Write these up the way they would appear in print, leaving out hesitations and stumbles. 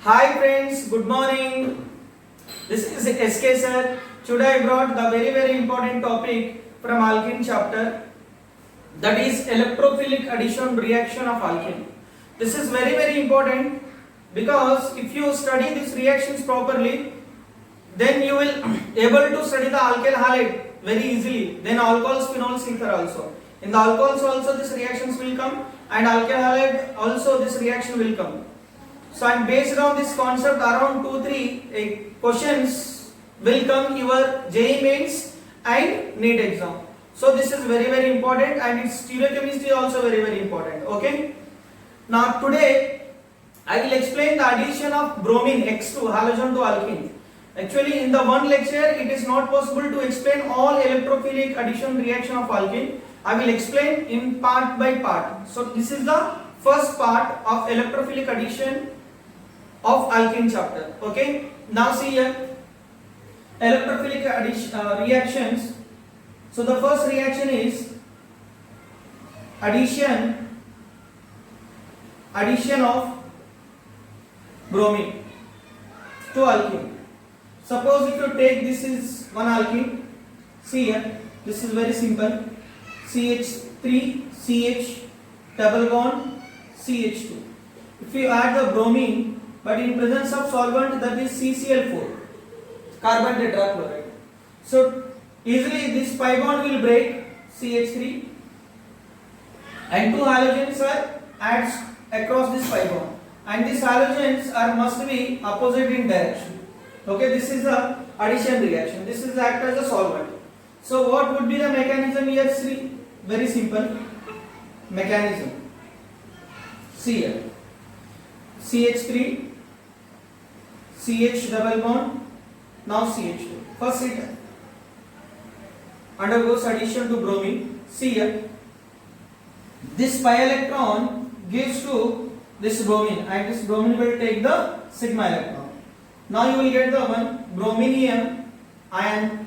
Hi friends, good morning. This is SK sir. Today I brought the very important topic from alkene chapter, that is electrophilic addition reaction of alkene. This is very important because if you study these reactions properly, then you will able to study the alkyl halide very easily. Then alcohols, phenols, ether also. In the alcohols also these reactions will come, and alkyl halide also this reaction will come. So and based on this concept, around 2-3 questions will come your JEE mains and NEET exam. So this is very important, and its stereochemistry also very important. Okay. Now today I will explain the addition of bromine X2 halogen to alkene. Actually in the one lecture it is not possible to explain all electrophilic addition reaction of alkene. I will explain in part by part. So this is the first part of electrophilic addition of alkene chapter. Okay. Now see here electrophilic reactions. So the first reaction is addition of bromine to alkene. Suppose if you take, this is one alkene, see here, this is very simple, CH3 CH double bond CH2. If you add the bromine but in presence of solvent, that is CCl4, carbon tetrachloride, so easily this pi bond will break, CH3, and two halogens are adds across this pi bond, and these halogens are must be opposite in direction. Okay, this is the addition reaction. This is act as a solvent. So what would be the mechanism here? See, very simple mechanism. See here, CH3 CH double bond, now CH2. First it undergoes addition to bromine. See here, this pi electron gives to this bromine, and this bromine will take the sigma electron. Now you will get the one brominium ion,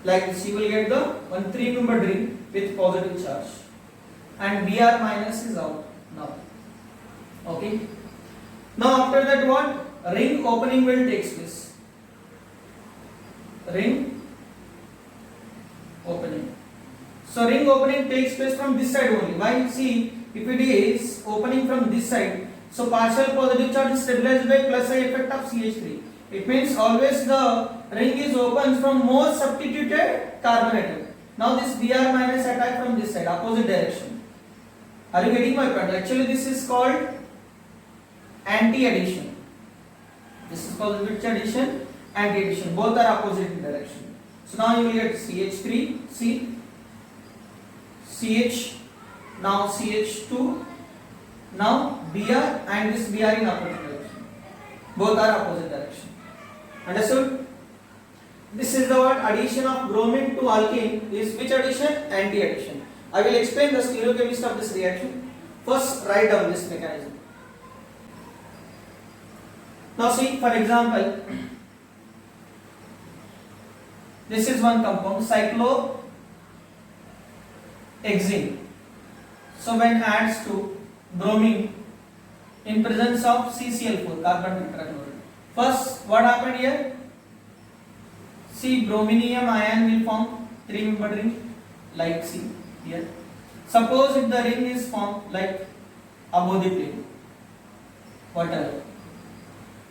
like this. You will get the one 3-membered ring with positive charge, and Br minus is out now. Okay. Now after that, what? Ring opening will take place. Ring opening. So ring opening takes place from this side only. Why? See, if it is opening from this side, so partial positive charge is stabilized by plus I effect of CH3. It means always the ring is open from more substituted carbon atom. Now this Br minus attack from this side, opposite direction. Are you getting my point? Actually this is called anti-addition. This is called which addition? Anti-addition. Both are opposite in direction. So now you will get CH3, C, CH, now CH2, now Br, and this Br in opposite direction. Both are opposite direction. Understood? This is the word addition of bromine to alkene is which addition? Anti-addition. I will explain the stereochemistry of this reaction. First write down this mechanism. Now see, for example, this is one compound, cyclohexene. So when adds to bromine in presence of CCl4, carbon tetrachloride. First, what happened here? See, brominium ion will form 3-membered ring, like see here. Suppose if the ring is formed like above the plane, whatever.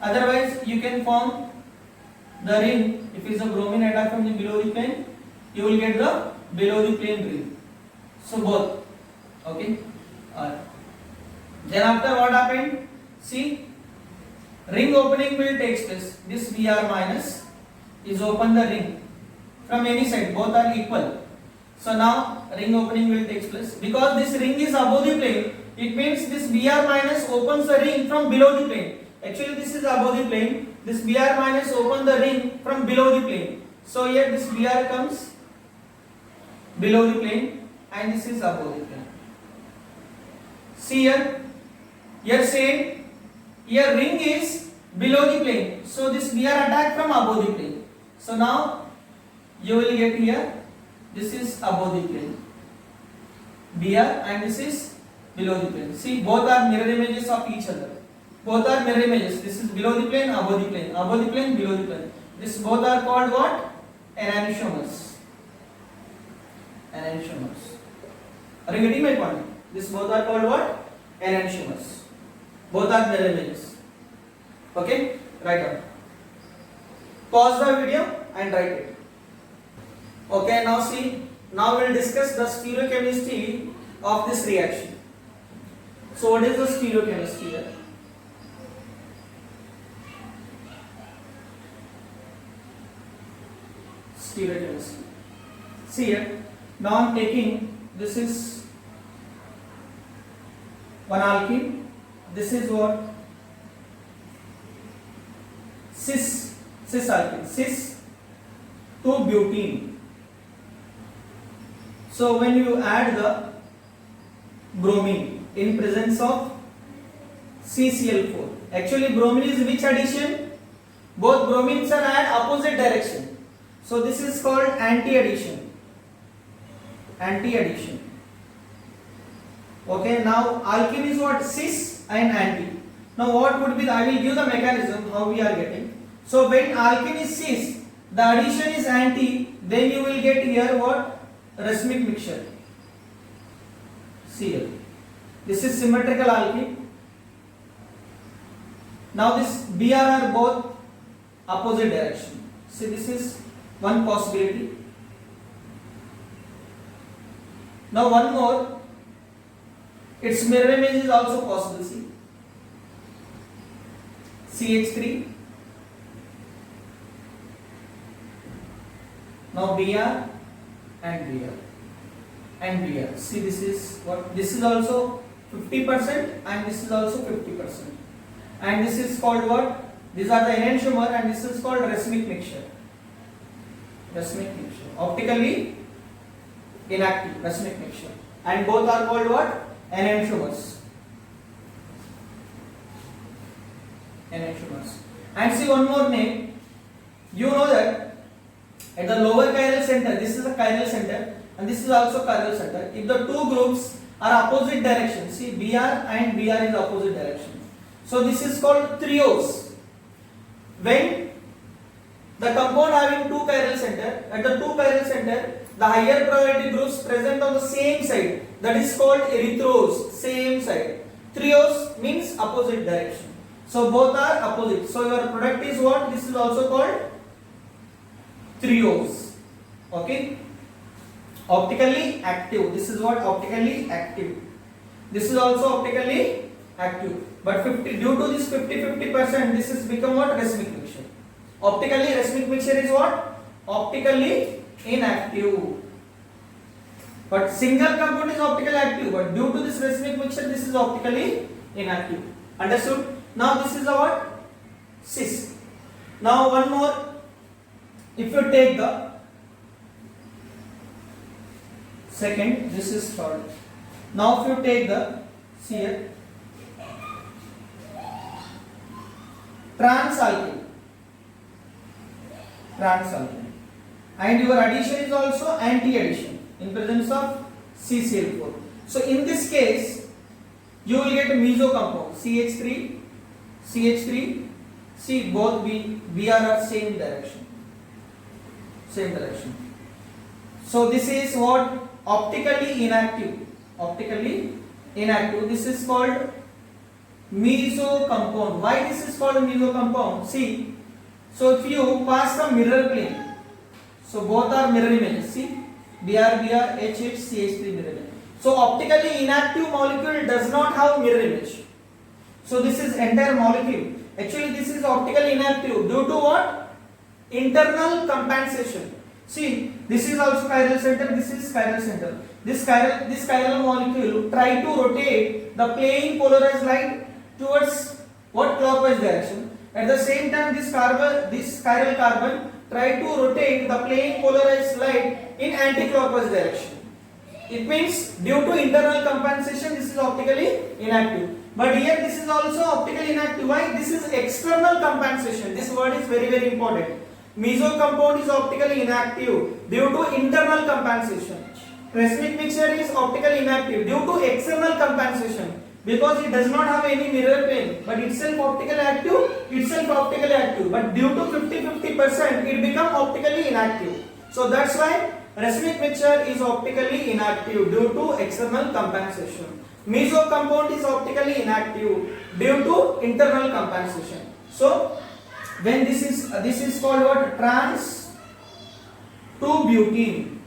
Otherwise, you can form the ring. If it is a bromine attack from the below the plane, you will get the below the plane ring. So both. Okay. Then after what happened? See, ring opening will take place. This Br minus is open the ring from any side. Both are equal. So now ring opening will take place. Because this ring is above the plane, it means this Br minus opens the ring from below the plane. Actually this is above the plane. This Br minus open the ring from below the plane. So here this Br comes below the plane, and this is above the plane. See here. Here same, here ring is below the plane, so this Br attack from above the plane. So now you will get here, this is above the plane, Br, and this is below the plane. See, both are mirror images of each other. Both are mirror images. This is below the plane, above the plane, above the plane, below the plane. This both are called what? Enantiomers. Enantiomers. Are you getting my point? This both are called what? Enantiomers. Both are mirror images. Okay? Write down. Pause the video and write it. Okay, now see. Now we will discuss the stereochemistry of this reaction. So what is the stereochemistry here? Stereochemistry. See here. Now I am taking, this is one alkene. This is what? Cis alkene. Cis 2-butene. So when you add the bromine in presence of CCl4, actually bromine is which addition? Both bromines are at opposite direction. So this is called anti-addition. Anti-addition. Okay, now alkene is what? Cis and anti. Now what would be I will give the mechanism how we are getting. So when alkene is cis, the addition is anti, then you will get here what? Racemic mixture. Cl. This is symmetrical alkene. Now this Br are both opposite direction. See, this is one possibility. Now one more. Its mirror image is also possible. See, CH3. Now Br and Br and Br. See, this is what? This is also 50% and this is also 50%. And this is called what? These are the enantiomer and this is called racemic mixture. Racemic mixture. Optically inactive racemic mixture. And both are called what? Enantiomers. Enantiomers. And see one more name. You know that at the lower chiral center, this is a chiral center and this is also chiral center. If the two groups are opposite direction, see Br and Br is opposite direction. So this is called trios. When the compound having two chiral center, at the two chiral center, the higher priority groups present on the same side, that is called erythros, same side. Trios means opposite direction. So both are opposite. So your product is what? This is also called trios. Okay? Optically active. This is what? Optically active. This is also optically active. But due to this 50-50%, this is become what? Racemic mixture. Optically racemic mixture is what? Optically inactive. But single compound is optically active. But due to this racemic mixture, this is optically inactive. Understood? Now this is our cis. Now one more. If you take the second, this is third. Now if you take the, see here, transalkene, and your addition is also anti-addition in presence of CCl4. So in this case, you will get a meso compound CH3, see both Br are same direction. So this is what? Optically inactive. This is called meso compound. Why this is called meso compound? See, so if you pass the mirror plane, so both are mirror images. See, Br, H, CH3 mirror image. So optically inactive molecule does not have mirror image. So this is entire molecule. Actually this is optically inactive due to what? Internal compensation. See, this is also chiral center, this is chiral center. This chiral molecule try to rotate the plane polarized light towards what? Clockwise direction. At the same time, this chiral carbon try to rotate the plane polarized light in anti-clockwise direction. It means due to internal compensation, this is optically inactive. But here this is also optically inactive. Why? This is external compensation. This word is very important. Meso compound is optically inactive due to internal compensation. racemic mixture is optically inactive due to external compensation, because it does not have any mirror plane, but itself optically active, but due to 50-50% it become optically inactive. So that's why racemic mixture is optically inactive due to external compensation. Meso compound is optically inactive due to internal compensation. So when this is called what? Trans 2-butene.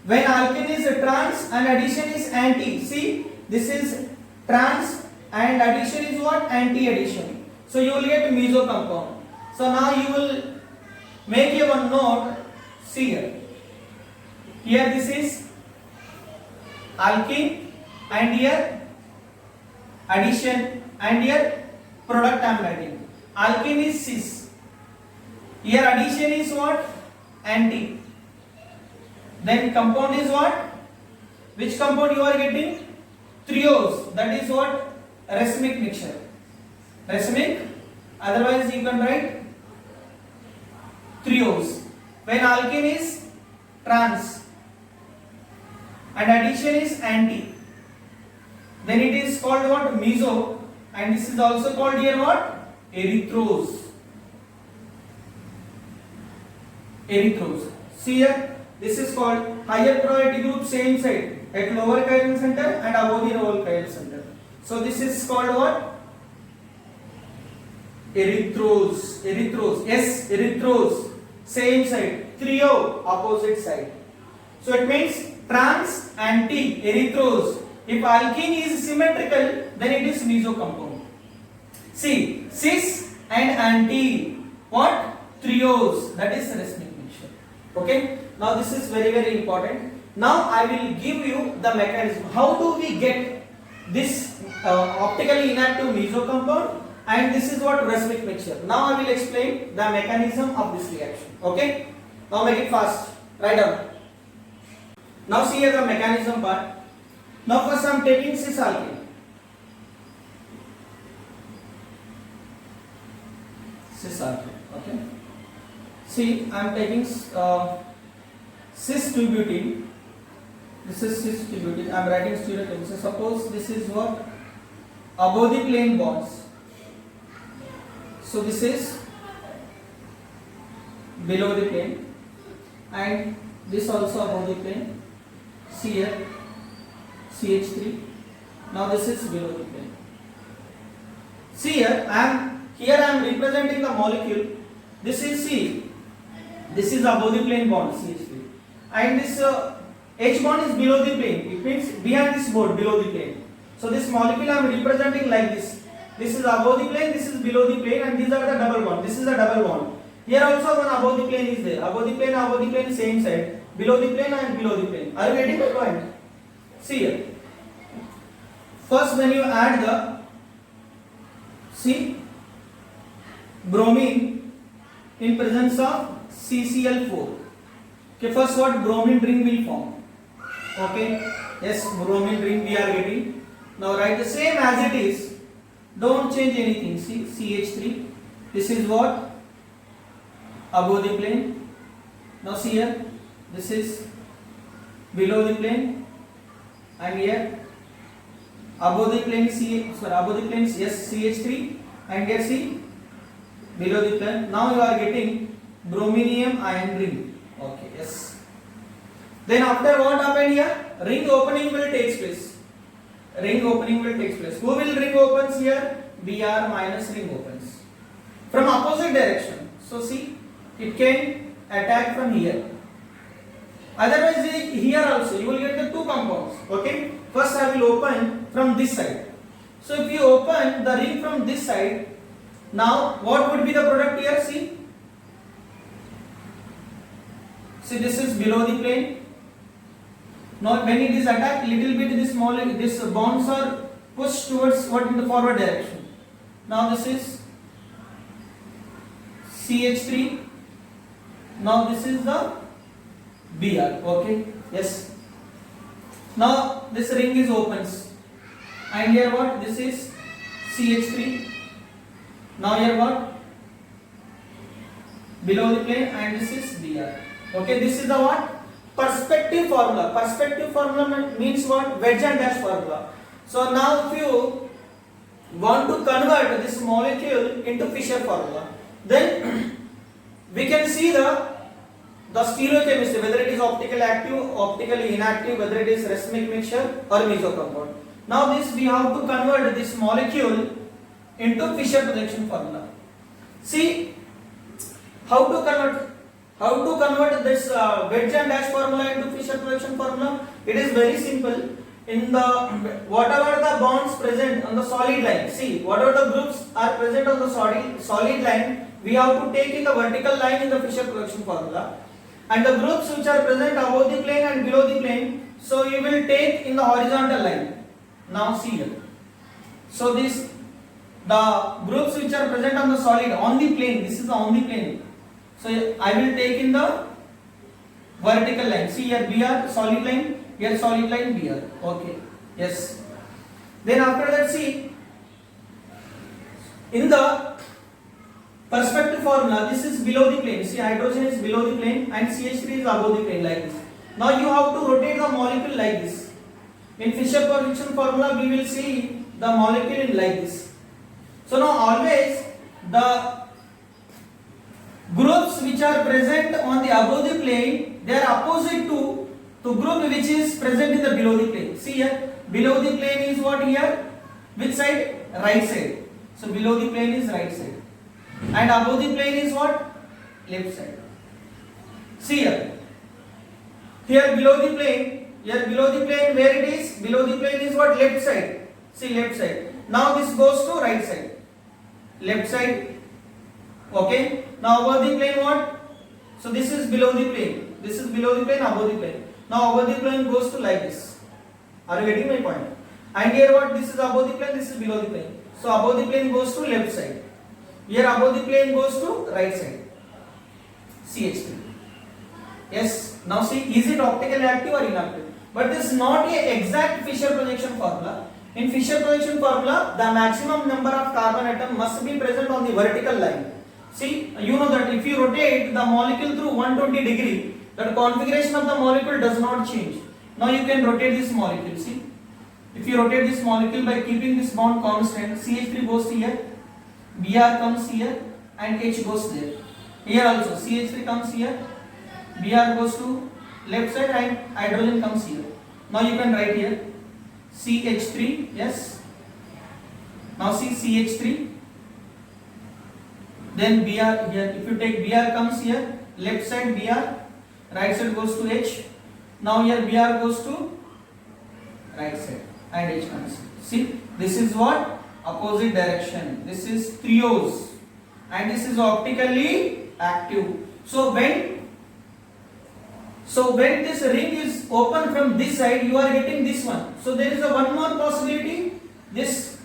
When alkene is trans and addition is anti. See, this is trans and addition is what? Anti-addition. So you will get meso compound. So now you will make a one note. See here. Here this is alkene and here addition and here product I am writing. Alkene is cis. Here addition is what? Anti. Then compound is what? Which compound you are getting? Triose. That is what? Racemic mixture. Racemic. Otherwise you can write triose. When alkene is trans and addition is anti, then it is called what? Meso, and this is also called here what? Erythrose. Erythrose. See here, this is called higher priority group, same side at lower chiral center and above the lower chiral center. So this is called what? Erythrose. Erythrose. Yes, erythrose. Same side. Trio, opposite side. So it means trans, anti, erythrose. If alkene is symmetrical, then it is meso compound. See, cis and anti, what? Triose. That is racemic mixture. Okay. Now this is very, very important. Now I will give you the mechanism. How do we get this optically inactive meso compound, and this is what? Racemic mixture. Now I will explain the mechanism of this reaction. Okay. Now make it fast. Write down. Now see here the mechanism part. Now first I am taking cis alkene. Cis alkene. Okay. See, I am taking cis 2-butene. This is cis 2-butene. I am writing stereochemistry. So suppose this is what? Above the plane bonds. So this is below the plane, and this also above the plane. See here, CH3. Now this is below the plane. See here, I am representing the molecule. This is C. This is above the plane bond, CH3, and this H bond is below the plane. It means behind this board, below the plane. So this molecule I am representing like this. This is above the plane, this is below the plane, and these are the double bond. This is a double bond. Here also one above the plane is there. Above the plane, same side. Below the plane and below the plane. Are you getting my point? See here. First, when you add the bromine in presence of CCl4. Okay, first what? Bromine ring will form. Okay. Yes, bromine ring we are getting. Now write the same as it is. Don't change anything. See, CH3. This is what? Above the plane. Now see here. This is below the plane, and here above the plane is above the plane is CH3, and here see below the plane. Now you are getting brominium ion ring. Okay, yes. Then after what happened here? Ring opening will take place. Ring opening will take place. Who will ring opens here? Br minus ring opens from opposite direction. So see, it can attack from here. Otherwise, here also you will get the two compounds. Okay. First I will open from this side. So if you open the ring from this side, now what would be the product here? See this is below the plane. Now when it is attacked, little bit this bonds are pushed towards what? In the forward direction. Now this is CH3. Now this is the Br. Okay. Yes. Now this ring is opens, and here what? This is CH3. Now here what? Below the plane, and this is Br. Okay. This is the what? perspective formula. Perspective formula means what? Wedge and dash formula. So now if you want to convert this molecule into Fischer formula, then we can see the stereochemistry, whether it is optically active, optically inactive, whether it is racemic mixture or meso compound. Now this we have to convert this molecule into Fischer projection formula. See how to convert this wedge and dash formula into Fischer projection formula. It is very simple. In the whatever the bonds present on the solid line, see whatever the groups are present on the solid line, we have to take in the vertical line in the Fischer projection formula, and the groups which are present above the plane and below the plane, so you will take in the horizontal line. Now see here. So this the groups which are present on the solid on the plane, this is the on the plane. So I will take in the vertical line. See here BR solid line, here solid line BR. Okay. Yes. Then after that, see in the perspective formula, this is below the plane. See hydrogen is below the plane and CH3 is above the plane like this. Now you have to rotate the molecule like this. In Fischer projection formula, we will see the molecule in like this. So now always the groups which are present on the above the plane, they are opposite to group which is present in the below the plane. See here, below the plane is what here? Which side? Right side. So below the plane is right side. And above the plane is what? Left side. See here. Here below the plane, where it is? Below the plane is what? Left side. See left side. Now this goes to right side. Left side. Okay. Now above the plane what? So this is below the plane. This is below the plane, above the plane. Now above the plane goes to like this. Are you getting my point? And here what? This is above the plane, this is below the plane. So above the plane goes to left side. Here above the plane goes to right side. CH3. Yes. Now see, is it optically active or inactive? But this is not a exact Fischer projection formula. In Fischer projection formula, the maximum number of carbon atom must be present on the vertical line. See, you know that if you rotate the molecule through 120 degree, the configuration of the molecule does not change. Now you can rotate this molecule. See, if you rotate this molecule by keeping this bond constant, CH3 goes here, Br comes here, and H goes there. Here also CH3 comes here, Br goes to left side, and hydrogen comes here. Now you can write here CH3. Yes. Now see CH3. Then Br here. If you take Br comes here, left side Br, right side goes to H. Now here Br goes to right side and H comes. See, this is what? Opposite direction. This is trios and this is optically active. So when this ring is open from this side, you are getting this one. So there is a one more possibility. This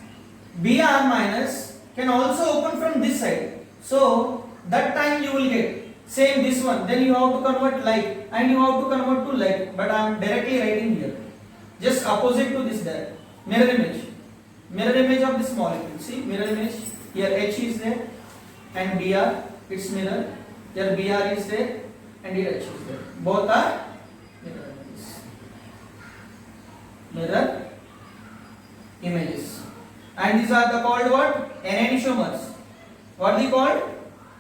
Br minus can also open from this side. So that time you will get same this one. Then you have to convert like and you have to convert to like. But I am directly writing here. Just opposite to this there. Mirror image. Mirror image of this molecule. See, mirror image. Here H is there and Br, its mirror. Here Br is there and here H is there. Both are mirror images. And these are the called what? Enantiomers. What are they called?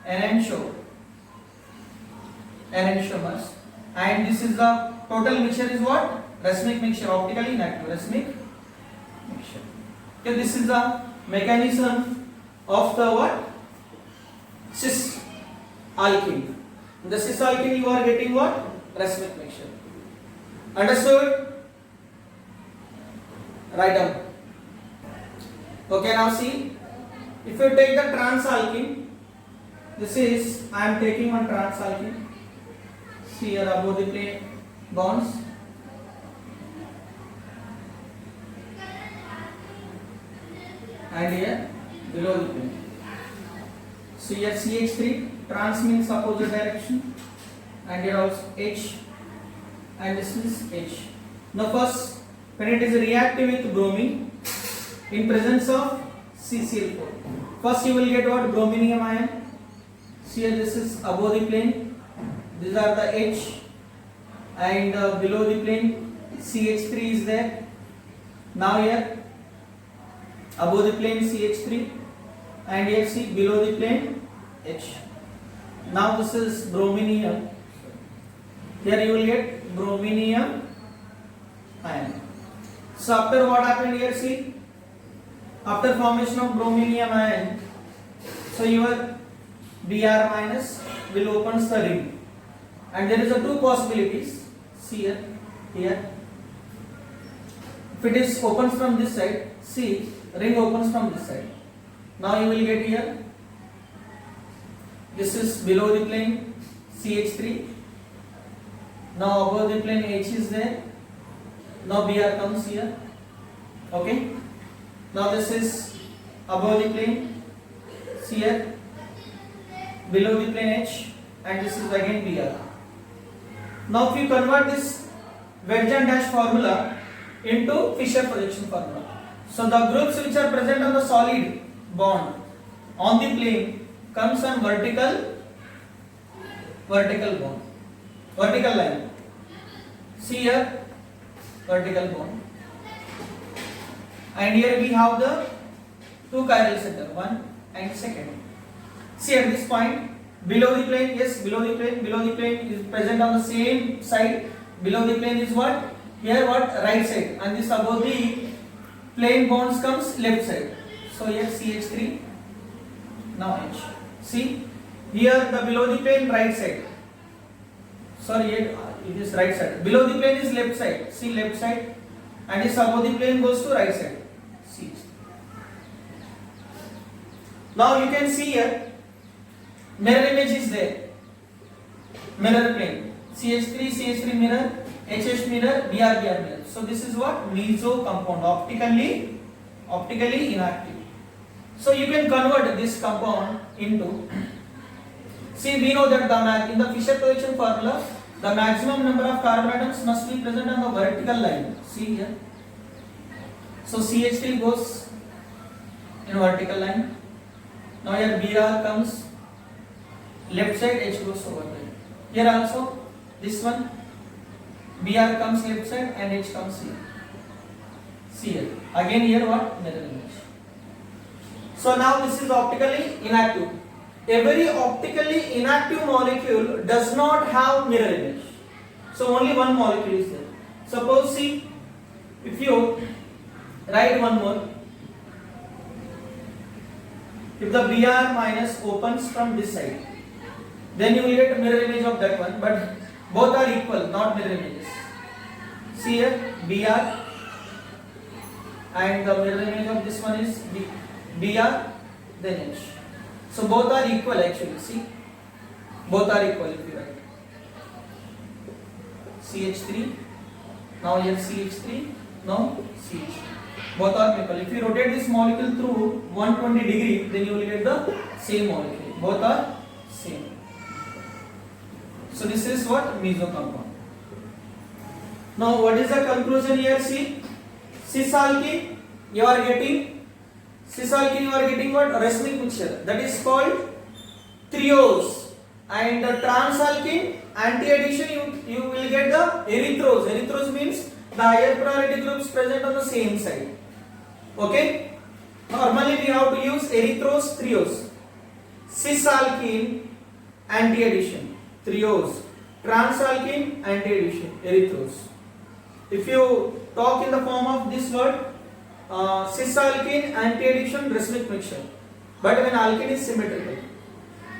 Enantiomers. And this is the total mixture is what? Racemic mixture, optically inactive. Racemic mixture. Okay, this is the mechanism of the what? Cis alkene. In the cis alkene you are getting what? Racemic mixture. Understood? Write down. Okay, now see, if you take the trans alkene, this is, I am taking one trans alkene. See here above the plane bonds. And here below the plane. So here CH3, trans means opposite direction, and here also H, and this is H. Now first, when it is reactive with bromine in presence of CCl4, first you will get what? Brominium ion. See here, this is above the plane. These are the H and below the plane CH3 is there. Now here above the plane CH3 and here see below the plane H. Now this is brominium. Here you will get brominium ion. So after what happened here, see, after formation of brominium ion, so your Br minus will opens the ring, and there is a two possibilities. See here, here. If it is opens from this side, see, ring opens from this side. Now you will get here. This is below the plane CH3. Now above the plane H is there. Now Br comes here. Okay. Now this is above the plane. See here. Below the plane H, and this is again Br. Now if you convert this wedge and dash formula into Fisher projection formula. So the groups which are present on the solid bond on the plane comes on vertical bond, vertical line. See here, vertical bond, and here we have the two chiral center, one and second. See at this point, below the plane, yes, below the plane is present on the same side. Below the plane is what? Here what? Right side, and this above the plane bonds comes left side. So here CH3, now H. See, here the below the plane right side. Sorry, here it is right side. Below the plane is left side. See left side, and this above the plane goes to right side. See. Now you can see here mirror image is there. Mirror plane. CH3 mirror, HH mirror, Br mirror. So this is what? Meso compound, optically inactive. So you can convert this compound into, see, we know that in the Fisher projection formula, the maximum number of carbon atoms must be present on the vertical line. See here. So CH3 goes in vertical line. Now here Br comes left side, H goes over there. Here also this one, Br comes left side and H comes here. See here. Again here what? Mirror image. So now this is optically inactive. Every optically inactive molecule does not have mirror image. So only one molecule is there. Suppose see, if you write one more, if the Br minus opens from this side, then you will get mirror image of that one, but both are equal, not mirror images. See here, Br, and the mirror image of this one is Br, then H. So both are equal actually. See, both are equal if you write. CH3, now here CH3, now CH3. Both are equal. If you rotate this molecule through 120 degree, then you will get the same molecule. Both are same. So this is what? Meso compound. Now what is the conclusion here? See, cis alkene you are getting what? Racemic mixture, that is called triose, and the trans alkene anti-addition you will get the erythrose. Erythrose means the higher priority groups present on the same side. Okay, normally we have to use erythrose, triose. Cis alkene anti-addition, triose. Trans alkene anti-addition, erythrose. If you talk in the form of this word, cis alkene anti-addition racemic mixture, but when alkene is symmetrical,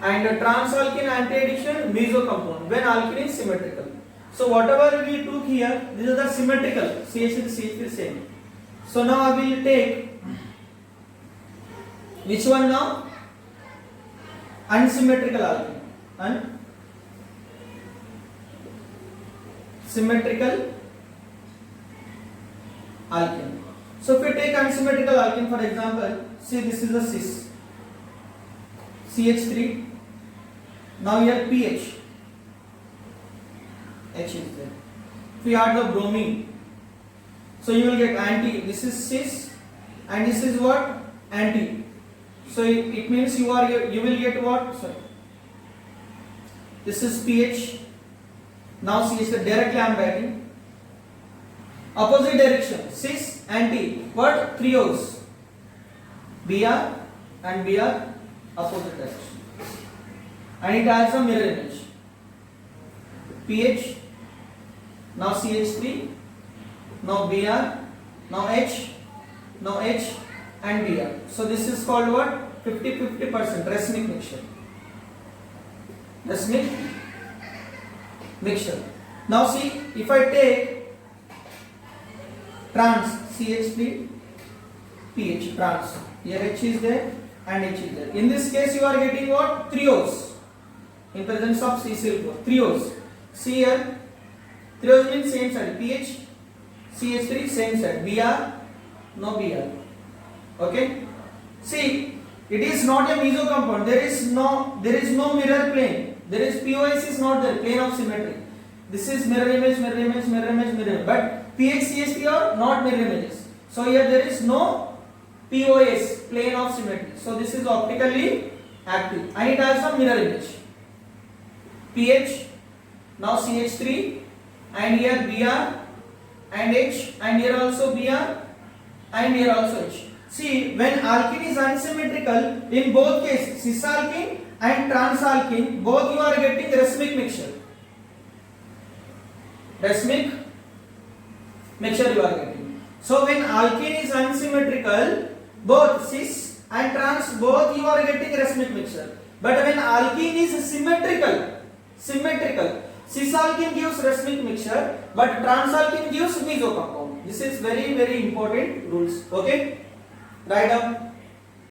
and trans alkene anti-addition meso compound when alkene is symmetrical. So whatever we took here, these are the symmetrical, CH3 CH3 same. So now I will take which one now? Unsymmetrical alkene. Unsymmetrical alkene. So if we take unsymmetrical alkene, for example, see this is the cis, CH3. Now here pH, H is there. If we add the bromine, so you will get anti. This is cis, and this is what? Anti. So it means you will get what? Sorry. This is pH, Now CH directly I am writing. Opposite direction, cis anti. What? Trios. Br and Br opposite direction. And it has a mirror image. pH. Now CH3. Now Br. Now H. Now H and Br. So this is called what? 50-50% racemic mixture. Racemic mixture. Now see, if I take trans CH3 pH trans, here H is there and H is there. In this case you are getting what? Trios. In presence of CCl4. Trios. See here, trios means same side. pH CH3 same side. Br, no Br. Okay. See, it is not a meso compound. There is no mirror plane. There is POS is not there, plane of symmetry. This is mirror image, mirror image, mirror image, mirror. But pH CH3 are not mirror images. So here there is no POS, plane of symmetry. So this is optically active and it has a mirror image. pH, now CH3 and here Br and H and here also Br and here also H. See, when alkene is unsymmetrical, in both cases, cisalkene and transalkene, both you are getting racemic mixture. Racemic mixture you are getting. So when alkene is unsymmetrical, both cis and trans, both you are getting racemic mixture. But when alkene is symmetrical, cisalkene gives racemic mixture, but transalkene gives meso compound. This is very important rules. Okay, write down.